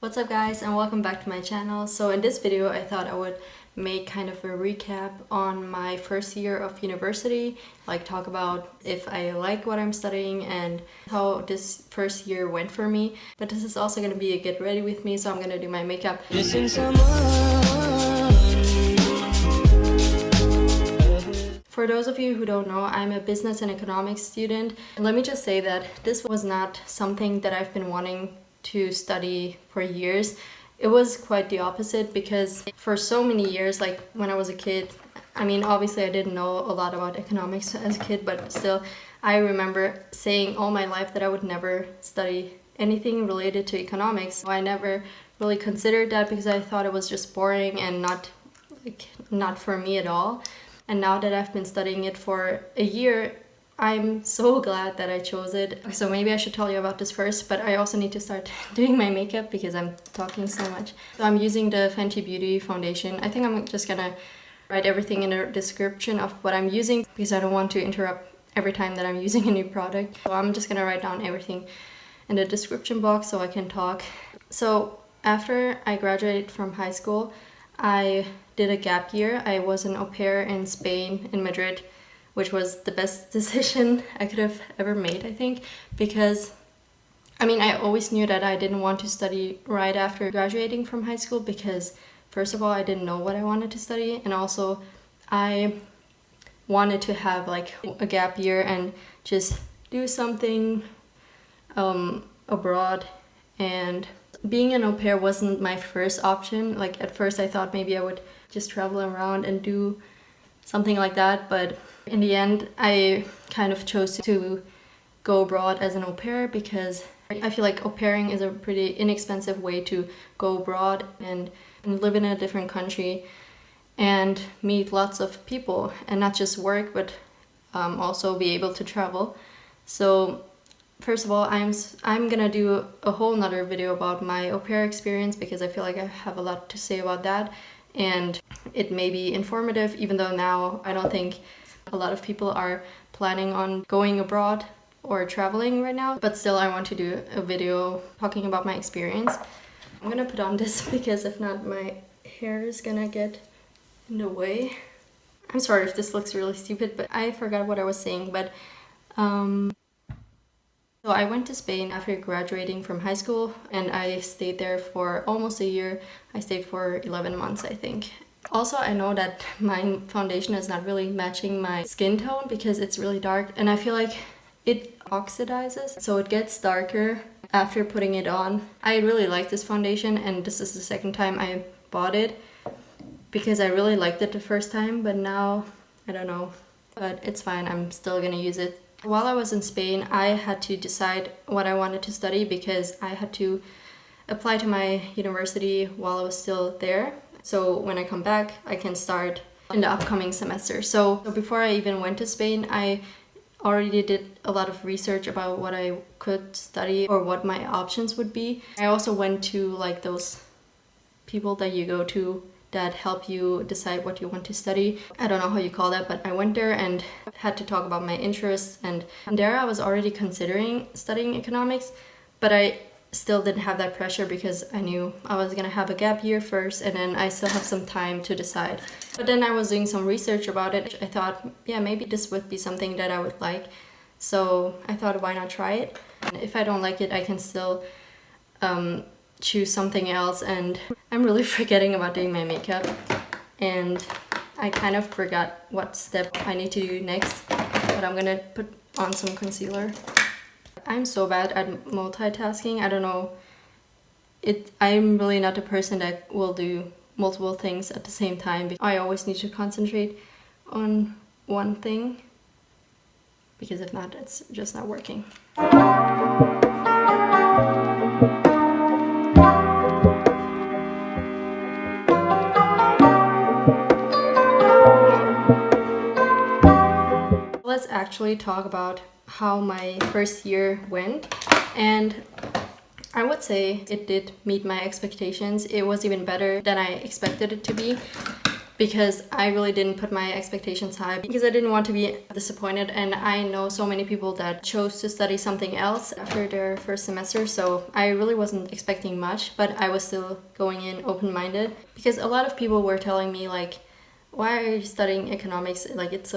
What's up guys, and welcome back to my channel. So in this video I thought I would make kind of a recap on my first year of university, like talk about if I like what I'm studying and how this first year went for me. But this is also going to be a get ready with me, so I'm going to do my makeup. For those of you who don't know, I'm a business and economics student. And let me just say that this was not something that I've been wanting to study for years. It was quite the opposite, because for so many years, like when I was a kid, I mean, obviously I didn't know a lot about economics as a kid, but still I remember saying all my life that I would never study anything related to economics. I never really considered that because I thought it was just boring and not for me at all. And now that I've been studying it for a year, I'm so glad that I chose it. So maybe I should tell you about this first, but I also need to start doing my makeup because I'm talking so much. So I'm using the Fenty Beauty foundation. I think I'm just gonna write everything in the description of what I'm using because I don't want to interrupt every time that I'm using a new product. So I'm just gonna write down everything in the description box so I can talk. So after I graduated from high school, I did a gap year. I was an au pair in Spain, in Madrid, which was the best decision I could have ever made, I think, because I mean, I always knew that I didn't want to study right after graduating from high school because first of all, I didn't know what I wanted to study, and also I wanted to have like a gap year and just do something abroad. And being an au pair wasn't my first option. Like at first I thought maybe I would just travel around and do something like that, but in the end I kind of chose to go abroad as an au pair because I feel like au pairing is a pretty inexpensive way to go abroad and live in a different country and meet lots of people and not just work, but also be able to travel. So first of all, I'm gonna do a whole nother video about my au pair experience because I feel like I have a lot to say about that, and it may be informative, even though now I don't think a lot of people are planning on going abroad or traveling right now, but still I want to do a video talking about my experience. I'm gonna put on this because if not, my hair is gonna get in the way. I'm sorry if this looks really stupid, but I forgot what I was saying. But so I went to Spain after graduating from high school and I stayed there for almost a year. I stayed for 11 months, I think. Also, I know that my foundation is not really matching my skin tone because it's really dark and I feel like it oxidizes, so it gets darker after putting it on. I really like this foundation and this is the second time I bought it because I really liked it the first time, but now I don't know, but it's fine. I'm still gonna use it. While I was in Spain, I had to decide what I wanted to study because I had to apply to my university while I was still there. So when I come back, I can start in the upcoming semester. So before I even went to Spain, I already did a lot of research about what I could study or what my options would be. I also went to like those people that you go to that help you decide what you want to study. I don't know how you call that, but I went there and had to talk about my interests, and there I was already considering studying economics, but I still didn't have that pressure because I knew I was gonna have a gap year first and then I still have some time to decide. But then I was doing some research about it. I thought, yeah, maybe this would be something that I would like. So I thought, why not try it? And if I don't like it, I can still choose something else. And I'm really forgetting about doing my makeup and I kind of forgot what step I need to do next, but I'm gonna put on some concealer. I'm so bad at multitasking. I don't know. I'm really not a person that will do multiple things at the same time. I always need to concentrate on one thing because if not, it's just not working. Let's actually talk about how my first year went, and I would say it did meet my expectations. It was even better than I expected it to be. because I really didn't put my expectations high because I didn't want to be disappointed. And I know so many people that chose to study something else after their first semester, so I really wasn't expecting much, but I was still going in open-minded because a lot of people were telling me like, why are you studying economics? Like it's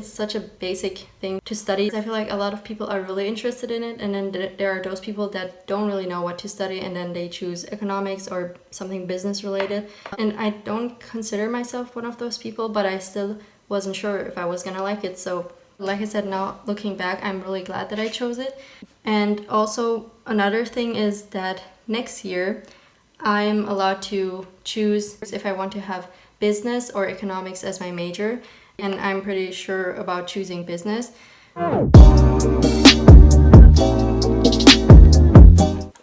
such a basic thing to study. I feel like a lot of people are really interested in it, and then there are those people that don't really know what to study and then they choose economics or something business related. And I don't consider myself one of those people, but I still wasn't sure if I was gonna like it. So like I said, now looking back, I'm really glad that I chose it. And also another thing is that next year I'm allowed to choose if I want to have business or economics as my major. And I'm pretty sure about choosing business.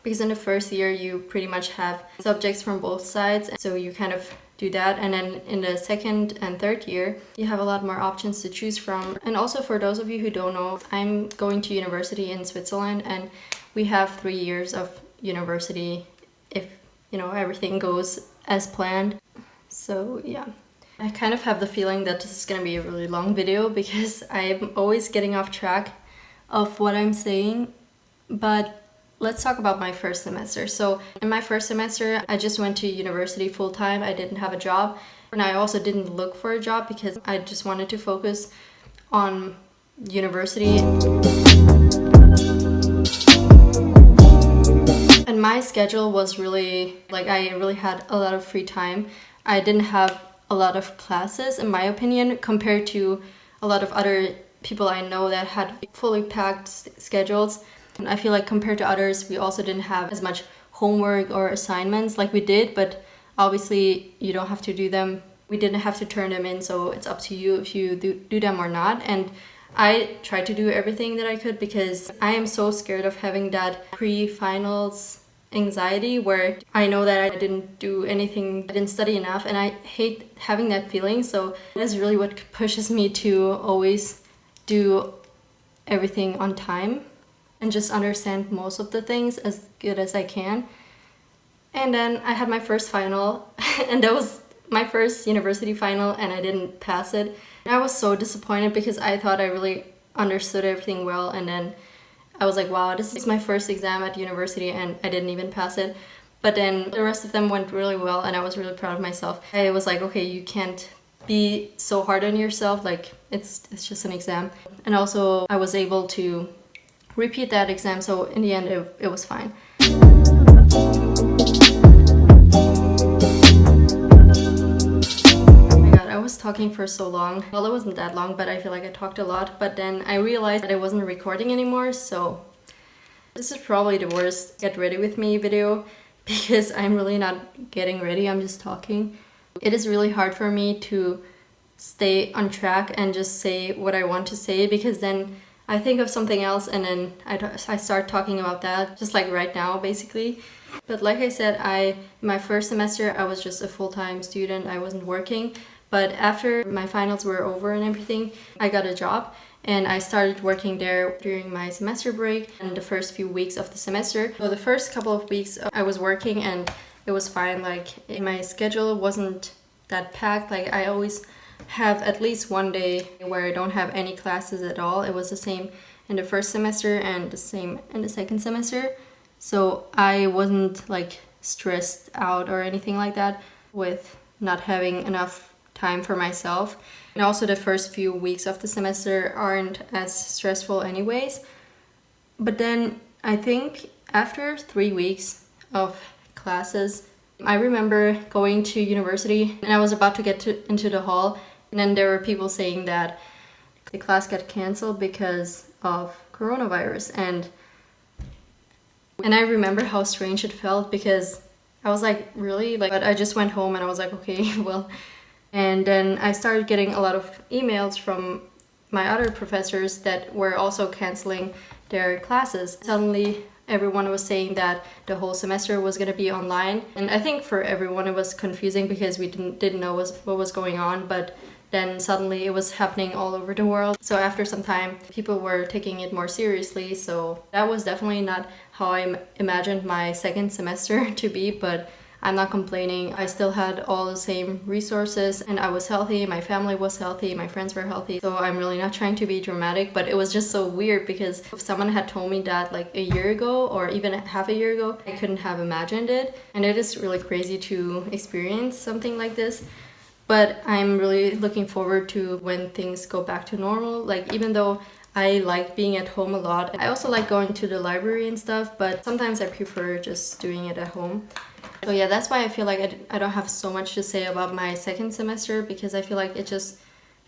Because in the first year you pretty much have subjects from both sides, so you kind of do that. And then in the second and third year you have a lot more options to choose from. And also, for those of you who don't know, I'm going to university in Switzerland, and we have 3 years of university if everything goes as planned. So yeah, I kind of have the feeling that this is gonna be a really long video because I'm always getting off track of what I'm saying. But let's talk about my first semester. So in my first semester, I just went to university full-time. I didn't have a job, and I also didn't look for a job because I just wanted to focus on university. And my schedule was really, like, I really had a lot of free time. I didn't have a lot of classes, in my opinion, compared to a lot of other people I know that had fully packed schedules. And I feel like compared to others, we also didn't have as much homework or assignments. Like, we did, but obviously you don't have to do them. We didn't have to turn them in, so it's up to you if you do them or not. And I tried to do everything that I could because I am so scared of having that pre-finals anxiety where I know that I didn't do anything, I didn't study enough, and I hate having that feeling. So that's really what pushes me to always do everything on time and just understand most of the things as good as I can. And then I had my first final and that was my first university final, and I didn't pass it. I was so disappointed because I thought I really understood everything well, and then I was like, wow, this is my first exam at university and I didn't even pass it. But then the rest of them went really well and I was really proud of myself. I was like, okay, you can't be so hard on yourself, like it's just an exam. And also I was able to repeat that exam, so in the end it was fine. I was talking for so long. Well, it wasn't that long, but I feel like I talked a lot. But then I realized that I wasn't recording anymore, so this is probably the worst get ready with me video because I'm really not getting ready, I'm just talking. It is really hard for me to stay on track and just say what I want to say, because then I think of something else and then I start talking about that, just like right now basically. But like I said, my first semester I was just a full-time student, I wasn't working. But after my finals were over and everything, I got a job and I started working there during my semester break and the first few weeks of the semester. So the first couple of weeks I was working and it was fine. Like, my schedule wasn't that packed. Like, I always have at least one day where I don't have any classes at all. It was the same in the first semester and the same in the second semester. So I wasn't like stressed out or anything like that with not having enough time for myself. And also the first few weeks of the semester aren't as stressful anyways. But then I think after 3 weeks of classes, I remember going to university and I was about to get into the hall, and then there were people saying that the class got canceled because of coronavirus. And I remember how strange it felt because I was like, really? Like, but I just went home and I was like, okay, well. And then I started getting a lot of emails from my other professors that were also canceling their classes. Suddenly everyone was saying that the whole semester was going to be online, and I think for everyone it was confusing because we didn't know what was going on. But then suddenly it was happening all over the world. So after some time people were taking it more seriously. So that was definitely not how I imagined my second semester to be, but I'm not complaining. I still had all the same resources and I was healthy, my family was healthy, my friends were healthy. So I'm really not trying to be dramatic, but it was just so weird because if someone had told me that like a year ago or even half a year ago, I couldn't have imagined it. And it is really crazy to experience something like this. But I'm really looking forward to when things go back to normal. Like, even though I like being at home a lot, I also like going to the library and stuff, but sometimes I prefer just doing it at home. So yeah, that's why I feel like I don't have so much to say about my second semester, because I feel like it just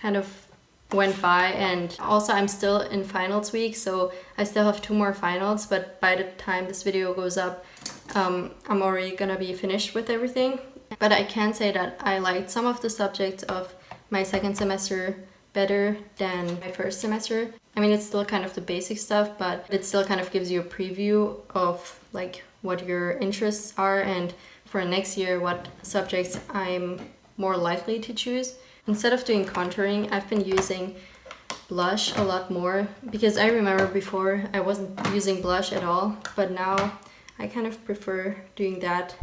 kind of went by. And also I'm still in finals week, so I still have 2 more finals, but by the time this video goes up, I'm already gonna be finished with everything. But I can say that I liked some of the subjects of my second semester better than my first semester. I mean, it's still kind of the basic stuff, but it still kind of gives you a preview of like what your interests are, and for next year what subjects I'm more likely to choose. Instead of doing contouring, I've been using blush a lot more, because I remember before I wasn't using blush at all, but now I kind of prefer doing that.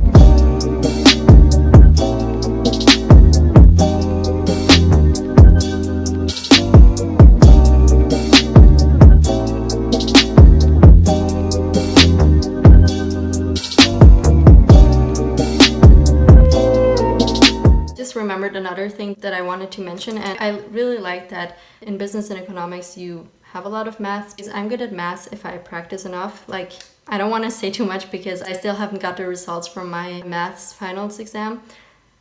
Remembered another thing that I wanted to mention, and I really like that in business and economics you have a lot of maths, because I'm good at maths if I practice enough. Like, I don't want to say too much because I still haven't got the results from my maths finals exam,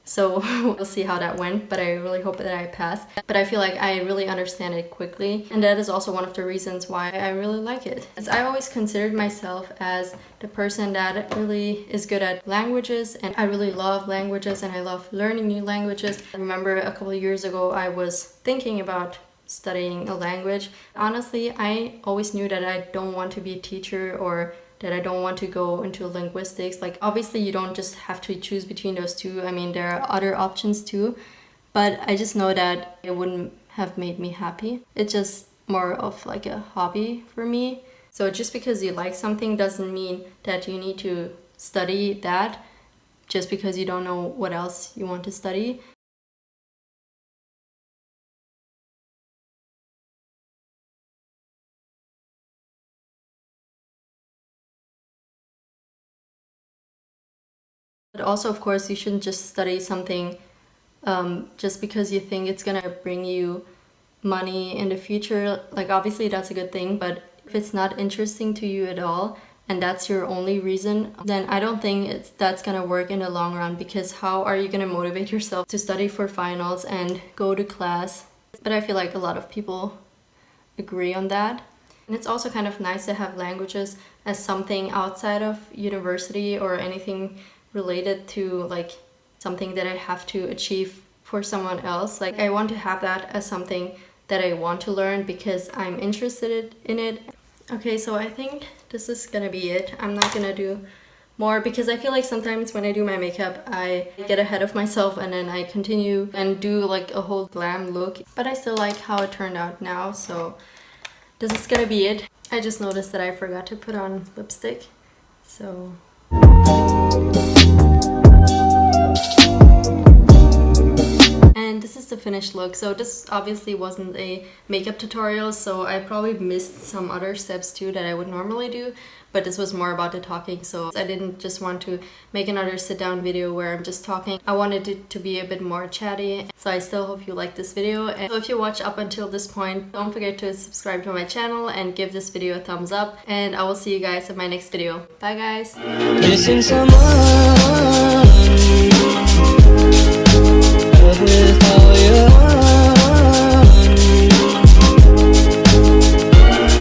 so we'll see how that went, but I really hope that I pass. But I feel like I really understand it quickly, and that is also one of the reasons why I really like it. As I always considered myself as the person that really is good at languages, and I really love languages and I love learning new languages. I remember a couple of years ago I was thinking about studying a language. Honestly, I always knew that I don't want to be a teacher, or that I don't want to go into linguistics. Like, obviously you don't just have to choose between those two. I mean, there are other options too, but I just know that it wouldn't have made me happy. It's just more of like a hobby for me. So just because you like something doesn't mean that you need to study that just because you don't know what else you want to study. But also, of course, you shouldn't just study something just because you think it's gonna bring you money in the future. Like, obviously that's a good thing, but if it's not interesting to you at all and that's your only reason, then I don't think that's gonna work in the long run, because how are you gonna motivate yourself to study for finals and go to class? But I feel like a lot of people agree on that. And it's also kind of nice to have languages as something outside of university or anything related to like something that I have to achieve for someone else. Like, I want to have that as something that I want to learn because I'm interested in it. Okay, so I think this is gonna be it. I'm not gonna do more because I feel like sometimes when I do my makeup I get ahead of myself and then I continue and do like a whole glam look, but I still like how it turned out now, so this is gonna be it. I just noticed that I forgot to put on lipstick, so and this is the finished look. So this obviously wasn't a makeup tutorial, so I probably missed some other steps too that I would normally do, but this was more about the talking, so I didn't just want to make another sit down video where I'm just talking. I wanted it to be a bit more chatty, so I still hope you like this video. And so if you watch up until this point, don't forget to subscribe to my channel and give this video a thumbs up, and I will see you guys in my next video. Bye guys!